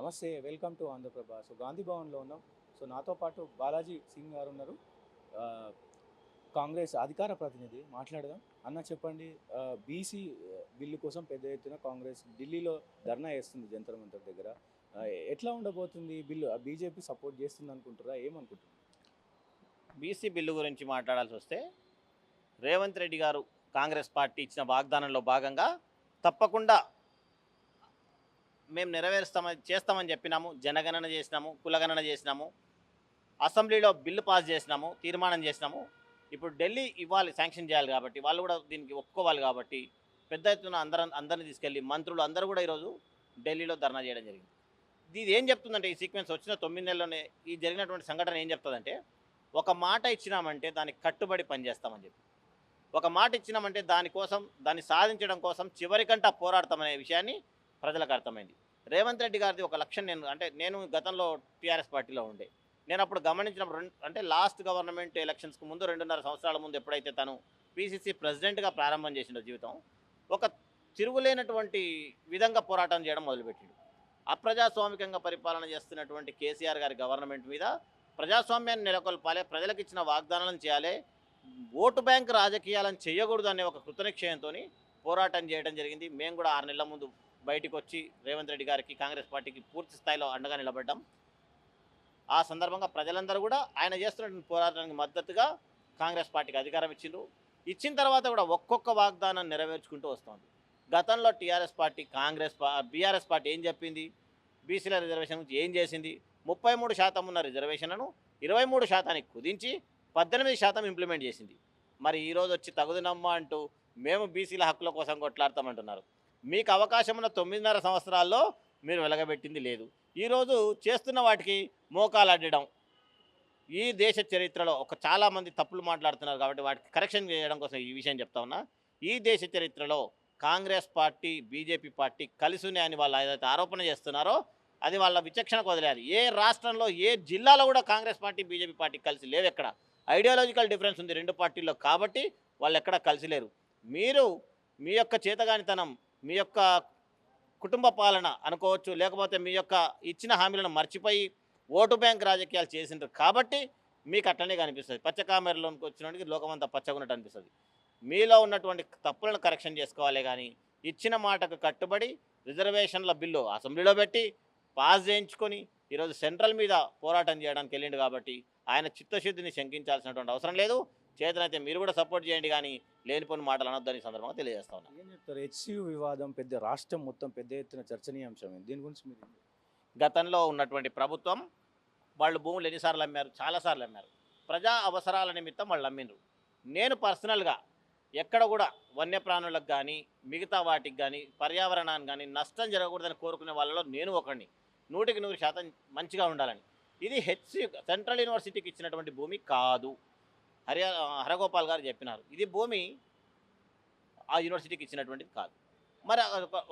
నమస్తే, welcome to Andhraprabha. So Gandhi భవన్లో ఉన్నాం. సో నాతో పాటు బాలాజీ సింగ్ గారు ఉన్నారు. ఆ, కాంగ్రెస్ అధికార ప్రతినిధి. మాట్లాడదాం. అన్న చెప్పండి, బీసీ బిల్లు కోసం పెద్ద ఎత్తున కాంగ్రెస్ ఢిల్లీలో ధర్నా చేస్తుంది జంతర్ మంతర్ దగ్గర. ఆ, ఎట్లా ఉండబోతుంది ఈ బిల్లు? బీజేపీ సపోర్ట్ చేస్తుంది అనుకుంటారా, ఏమనుకుంటున్నారు? బీసీ బిల్లు గురించి మాట్లాడాల్సి వస్తే రేవంత్ రెడ్డి గారు కాంగ్రెస్ పార్టీ ఇచ్చిన వాగ్దానంలో భాగంగా తప్పకుండా మేము చేస్తామని చెప్పినాము. జనగణన చేసినాము, కులగణన చేసినాము, అసెంబ్లీలో బిల్లు పాస్ చేసినాము, తీర్మానం చేసినాము. ఇప్పుడు ఢిల్లీ ఇవ్వాలి, శాంక్షన్ చేయాలి కాబట్టి వాళ్ళు కూడా దీనికి ఒప్పుకోవాలి కాబట్టి పెద్ద ఎత్తున అందరిని తీసుకెళ్ళి మంత్రులు అందరూ కూడా ఈరోజు ఢిల్లీలో ధర్నా చేయడం జరిగింది. ఇది ఏం చెప్తుందంటే, ఈ సీక్వెన్స్ వచ్చిన 9 నెలల్లోనే ఈ జరిగినటువంటి సంఘటన ఏం చెప్తుందంటే, ఒక మాట ఇచ్చినామంటే దానికి కట్టుబడి పనిచేస్తామని చెప్పి, ఒక మాట ఇచ్చినామంటే దానికోసం, దాన్ని సాధించడం కోసం చివరికంటా పోరాడతామనే విషయాన్ని ప్రజలకు అర్థమైంది. రేవంత్ రెడ్డి గారిది ఒక లక్ష్యం, నేను గతంలో టీఆర్ఎస్ పార్టీలో ఉండే, నేను అప్పుడు గమనించినప్పుడు అంటే లాస్ట్ గవర్నమెంట్ ఎలక్షన్స్కి ముందు 2.5 సంవత్సరాల ముందు ఎప్పుడైతే తను పీసీసీ ప్రెసిడెంట్గా ప్రారంభం చేసిన జీవితం ఒక తిరుగులేనటువంటి విధంగా పోరాటం చేయడం మొదలుపెట్టిండు. అప్రజాస్వామికంగా పరిపాలన చేస్తున్నటువంటి కేసీఆర్ గారి గవర్నమెంట్ మీద ప్రజాస్వామ్యాన్ని నెలకొల్పాలి, ప్రజలకు ఇచ్చిన వాగ్దానాలను చేయాలి, ఓటు బ్యాంక్ రాజకీయాలను చేయకూడదు అనే ఒక కృతనిశ్చయంతో పోరాటం చేయడం జరిగింది. మేము కూడా 6 నెలల ముందు బయటకు వచ్చి రేవంత్ రెడ్డి గారికి, కాంగ్రెస్ పార్టీకి పూర్తి స్థాయిలో అండగా నిలబడ్డాం. ఆ సందర్భంగా ప్రజలందరూ కూడా ఆయన చేస్తున్నటువంటి పోరాటానికి మద్దతుగా కాంగ్రెస్ పార్టీకి అధికారం ఇచ్చిన తర్వాత కూడా ఒక్కొక్క వాగ్దానం నెరవేర్చుకుంటూ వస్తుంది. గతంలో టీఆర్ఎస్ పార్టీ, బీఆర్ఎస్ పార్టీ ఏం చెప్పింది, బీసీల రిజర్వేషన్ గురించి ఏం చేసింది? 33% ఉన్న రిజర్వేషన్లను 23%కి కుదించి 18% ఇంప్లిమెంట్ చేసింది. మరి ఈరోజు వచ్చి తగుదనమ్మా అంటూ మేము బీసీల హక్కుల కోసం కొట్లాడతామంటున్నారు. మీకు అవకాశం ఉన్న 9.5 సంవత్సరాల్లో మీరు వెలగబెట్టింది లేదు. ఈరోజు చేస్తున్న వాటికి మోకాలు అడ్డడం. ఈ దేశ చరిత్రలో చాలామంది తప్పులు మాట్లాడుతున్నారు కాబట్టి వాటికి కరెక్షన్ చేయడం కోసం ఈ విషయం చెప్తా ఉన్నా. ఈ దేశ చరిత్రలో కాంగ్రెస్ పార్టీ, బీజేపీ పార్టీ కలిసి ఉన్నాయని వాళ్ళు ఏదైతే ఆరోపణ చేస్తున్నారో అది వాళ్ళ విచక్షణకు వదిలేయాలి. ఏ రాష్ట్రంలో, ఏ జిల్లాలో కూడా కాంగ్రెస్ పార్టీ, బీజేపీ పార్టీ కలిసి లేవు. ఎక్కడ ఐడియాలజికల్ డిఫరెన్స్ ఉంది 2 పార్టీల్లో కాబట్టి వాళ్ళు ఎక్కడ కలిసి లేరు. మీరు మీ యొక్క చేతగానితనం, మీ యొక్క కుటుంబ పాలన అనుకోవచ్చు, లేకపోతే మీ యొక్క ఇచ్చిన హామీలను మర్చిపోయి ఓటు బ్యాంక్ రాజకీయాలు చేసిండ్రు కాబట్టి మీకు అట్లనే కనిపిస్తుంది. పచ్చకామెరలోకి వచ్చినోడికి లోకమంతా పచ్చగున్నట్టు అనిపిస్తుంది. మీలో ఉన్నటువంటి తప్పులను కరెక్షన్ చేసుకోవాలి కానీ ఇచ్చిన మాటకు కట్టుబడి రిజర్వేషన్ల బిల్లు అసెంబ్లీలో పెట్టి పాస్ చేయించుకొని ఈరోజు సెంట్రల్ మీద పోరాటం చేయడానికి వెళ్ళిండు కాబట్టి ఆయన చిత్తశుద్ధిని శంకించాల్సినటువంటి అవసరం లేదు. చేతనైతే మీరు కూడా సపోర్ట్ చేయండి కానీ లేనిపోని మాటలు అనొద్దని సందర్భంగా తెలియజేస్తా ఉన్నాను. ఏం చెప్తారు? హెచ్సియు వివాదం పెద్ద రాష్ట్రం మొత్తం పెద్ద ఎత్తున చర్చనీయాంశం. దీని గురించి మీరు గతంలో ఉన్నటువంటి ప్రభుత్వం వాళ్ళు భూములు ఎన్నిసార్లు అమ్మారు? చాలాసార్లు అమ్మారు. ప్రజా అవసరాల నిమిత్తం వాళ్ళు అమ్మిండ్రు. నేను పర్సనల్గా ఎక్కడ కూడా వన్యప్రాణులకు కానీ మిగతా వాటికి కానీ పర్యావరణానికి కానీ నష్టం జరగకూడదని కోరుకునే వాళ్ళలో నేను ఒకడిని. 100% మంచిగా ఉండాలని. ఇది సెంట్రల్ యూనివర్సిటీకి ఇచ్చినటువంటి భూమి కాదు. హరగోపాల్ గారు చెప్పినారు, ఇది భూమి ఆ యూనివర్సిటీకి ఇచ్చినటువంటిది కాదు. మరి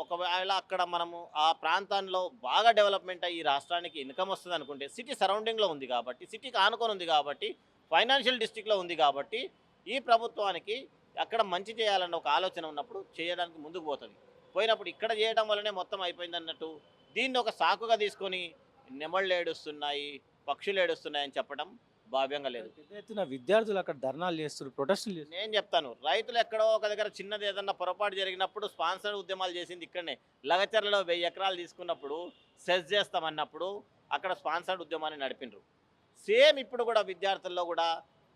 ఒకవేళ అక్కడ మనము ఆ ప్రాంతంలో బాగా డెవలప్మెంట్ అయ్యి రాష్ట్రానికి ఇన్కమ్ వస్తుంది అనుకుంటే, సిటీ సరౌండింగ్లో ఉంది కాబట్టి, సిటీకి ఆనుకొని ఉంది కాబట్టి, ఫైనాన్షియల్ డిస్ట్రిక్ట్లో ఉంది కాబట్టి ఈ ప్రభుత్వానికి అక్కడ మంచి చేయాలన్న ఒక ఆలోచన ఉన్నప్పుడు చేయడానికి ముందుకు పోయినప్పుడు ఇక్కడ చేయడం వల్లనే మొత్తం అయిపోయింది అన్నట్టు దీన్ని ఒక సాకుగా తీసుకొని నెమళ్ళు ఏడుస్తున్నాయి, పక్షులు ఏడుస్తున్నాయి అని చెప్పడం భావ్యంగా లేదు. పెద్ద ఎత్తున విద్యార్థులు అక్కడ ధర్నాలు చేస్తున్నారు, ప్రొటెస్టులు చేస్తున్నారు. నేను చెప్తాను, రైతులు ఎక్కడో ఒక దగ్గర చిన్నది ఏదన్నా పొరపాటు జరిగినప్పుడు స్పాన్సర్ ఉద్యమాలు చేసింది ఇక్కడనే. లగచర్లలో 1000 ఎకరాలు తీసుకున్నప్పుడు సెస్ చేస్తామన్నప్పుడు అక్కడ స్పాన్సర్డ్ ఉద్యమాన్ని నడిపినరు. సేమ్ ఇప్పుడు కూడా విద్యార్థుల్లో కూడా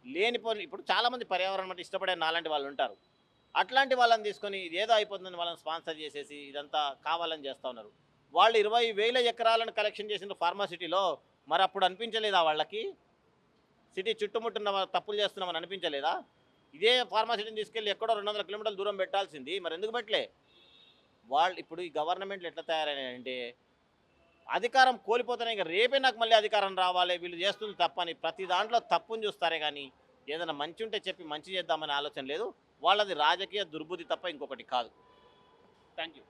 లేనిపోని, ఇప్పుడు చాలామంది పర్యావరణం అంటే ఇష్టపడే నాలాంటి వాళ్ళు ఉంటారు. అట్లాంటి వాళ్ళని తీసుకొని ఏదో అయిపోతుందని వాళ్ళని స్పాన్సర్ చేసేసి ఇదంతా కావాలని చేస్తూ ఉన్నారు. వాళ్ళు 20,000 ఎకరాలను కలెక్షన్ చేసిన ఫార్మాసిటీలో మరి అప్పుడు అనిపించలేదా వాళ్ళకి సిటీ చుట్టుముట్టున్న తప్పులు చేస్తున్నామని అనిపించలేదా? ఇదే ఫార్మాసిటీని తీసుకెళ్ళి ఎక్కడో 200 కిలోమీటర్ల దూరం పెట్టాల్సింది, మరి ఎందుకు పెట్టలే? వాళ్ళు ఇప్పుడు ఈ గవర్నమెంట్లు ఎట్లా తయారైనాయంటే అధికారం కోల్పోతేనే ఇక రేపే నాకు మళ్ళీ అధికారం రావాలి, వీళ్ళు చేస్తుంది తప్పని ప్రతి దాంట్లో తప్పుని చూస్తారే కానీ ఏదైనా మంచి ఉంటే చెప్పి మంచి చేద్దామనే ఆలోచన లేదు. వాళ్ళది రాజకీయ దుర్బుద్ధి తప్ప ఇంకొకటి కాదు. Thank you.